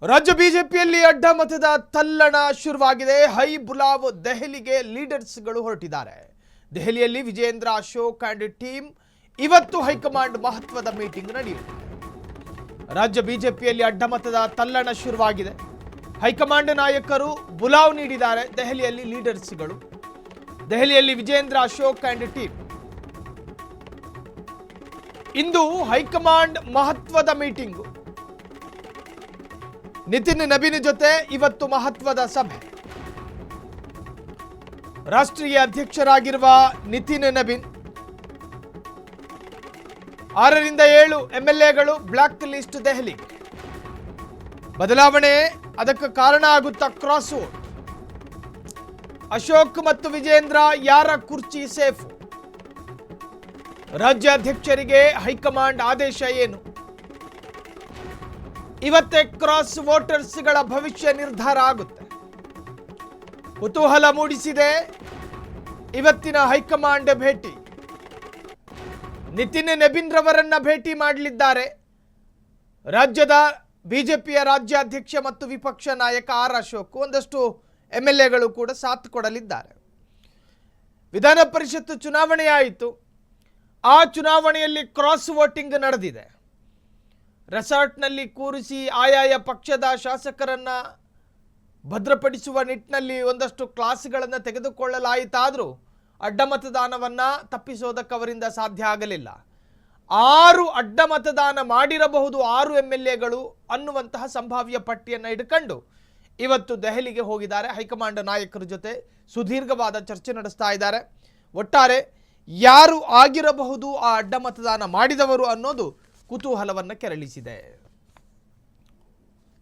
ರಾಜ್ಯ ಬಿಜೆಪಿಯಲ್ಲಿ ಅಡ್ಡ ಮತದ ತಲ್ಲಣ ಶುರುವಾಗಿದೆ. ಹೈ ಬುಲಾವ್ ದೆಹಲಿಗೆ ಲೀಡರ್ಸ್ಗಳು ಹೊರಟಿದ್ದಾರೆ. ದೆಹಲಿಯಲ್ಲಿ ವಿಜೇಂದ್ರ ಅಶೋಕ್ ಅಂಡ್ ಟೀಮ್ ಇವತ್ತು ಹೈಕಮಾಂಡ್ ಮಹತ್ವದ ಮೀಟಿಂಗ್ ನಡೆಯುತ್ತೆ. ರಾಜ್ಯ ಬಿಜೆಪಿಯಲ್ಲಿ ಅಡ್ಡ ಮತದ ತಲ್ಲಣ ಶುರುವಾಗಿದೆ. ಹೈಕಮಾಂಡ್ ನಾಯಕರು ಬುಲಾವ್ ನೀಡಿದ್ದಾರೆ. ದೆಹಲಿಯಲ್ಲಿ ಲೀಡರ್ಸ್ಗಳು, ದೆಹಲಿಯಲ್ಲಿ ವಿಜೇಂದ್ರ ಅಶೋಕ್ ಅಂಡ್ ಟೀಮ್ ಇಂದು ಹೈಕಮಾಂಡ್ ಮಹತ್ವದ ಮೀಟಿಂಗ್. ನಿತಿನ್ ನಬೀನ್ ಜೊತೆ ಇವತ್ತು ಮಹತ್ವದ ಸಭೆ. ರಾಷ್ಟ್ರೀಯ ಅಧ್ಯಕ್ಷರಾಗಿರುವ ನಿತಿನ್ ನಬೀನ್ 6 ರಿಂದ 7 ಎಂಎಲ್ಎಗಳು ಬ್ಲಾಕ್ ಲಿಸ್ಟ್ ದೆಹಲಿ. ಬದಲಾವಣೆ ಅದಕ್ಕೆ ಕಾರಣ ಆಗುತ್ತಾ ಕ್ರಾಸ್ ಓಟ್. ಅಶೋಕ್ ಮತ್ತು ವಿಜೇಂದ್ರ ಯಾರ ಕುರ್ಚಿ ಸೇಫ್? ರಾಜ್ಯಾಧ್ಯಕ್ಷರಿಗೆ ಹೈಕಮಾಂಡ್ ಆದೇಶ ಏನು? ಇವತ್ತೇ ಕ್ರಾಸ್ ವೋಟರ್ಸ್ಗಳ ಭವಿಷ್ಯ ನಿರ್ಧಾರ ಆಗುತ್ತೆ. ಕುತೂಹಲ ಮೂಡಿಸಿದೆ ಇವತ್ತಿನ ಹೈಕಮಾಂಡ್ ಭೇಟಿ. ನಿತಿನ್ ನಬೀನ್ ರವರನ್ನ ಭೇಟಿ ಮಾಡಲಿದ್ದಾರೆ ರಾಜ್ಯದ ಬಿಜೆಪಿಯ ರಾಜ್ಯಾಧ್ಯಕ್ಷ ಮತ್ತು ವಿಪಕ್ಷ ನಾಯಕ ಆರ್ ಅಶೋಕ್. ಒಂದಷ್ಟು ಎಂಎಲ್ಎಗಳು ಕೂಡ ಸಾಥ್ ಕೊಡಲಿದ್ದಾರೆ. ವಿಧಾನ ಪರಿಷತ್ ಚುನಾವಣೆ ಆಯಿತು. ಆ ಚುನಾವಣೆಯಲ್ಲಿ ಕ್ರಾಸ್ ವೋಟಿಂಗ್ ನಡೆದಿದೆ. ರೆಸಾರ್ಟ್ನಲ್ಲಿ ಕೂರಿಸಿ ಆಯಾಯ ಪಕ್ಷದ ಶಾಸಕರನ್ನ ಭದ್ರಪಡಿಸುವ ನಿಟ್ಟಿನಲ್ಲಿ ಒಂದಷ್ಟು ಕ್ಲಾಸ್ಗಳನ್ನು ತೆಗೆದುಕೊಳ್ಳಲಾಯಿತಾದರೂ ಅಡ್ಡ ಮತದಾನವನ್ನು ತಪ್ಪಿಸೋದಕ್ಕೆ ಅವರಿಂದ ಸಾಧ್ಯ ಆಗಲಿಲ್ಲ. 6 ಅಡ್ಡ ಮತದಾನ ಮಾಡಿರಬಹುದು 6 ಎಂಎಲ್ಎಗಳು ಅನ್ನುವಂತಹ ಸಂಭಾವ್ಯ ಪಟ್ಟಿಯನ್ನು ಹಿಡ್ಕೊಂಡು ಇವತ್ತು ದೆಹಲಿಗೆ ಹೋಗಿದ್ದಾರೆ. ಹೈಕಮಾಂಡ್ ನಾಯಕರ ಜೊತೆ ಸುದೀರ್ಘವಾದ ಚರ್ಚೆ ನಡೆಸ್ತಾ ಇದ್ದಾರೆ. ಒಟ್ಟಾರೆ ಯಾರು ಆಗಿರಬಹುದು ಆ ಅಡ್ಡ ಮತದಾನ ಮಾಡಿದವರು ಅನ್ನೋದು ಕುತೂಹಲವನ್ನು ಕೆರಳಿಸಿದೆ.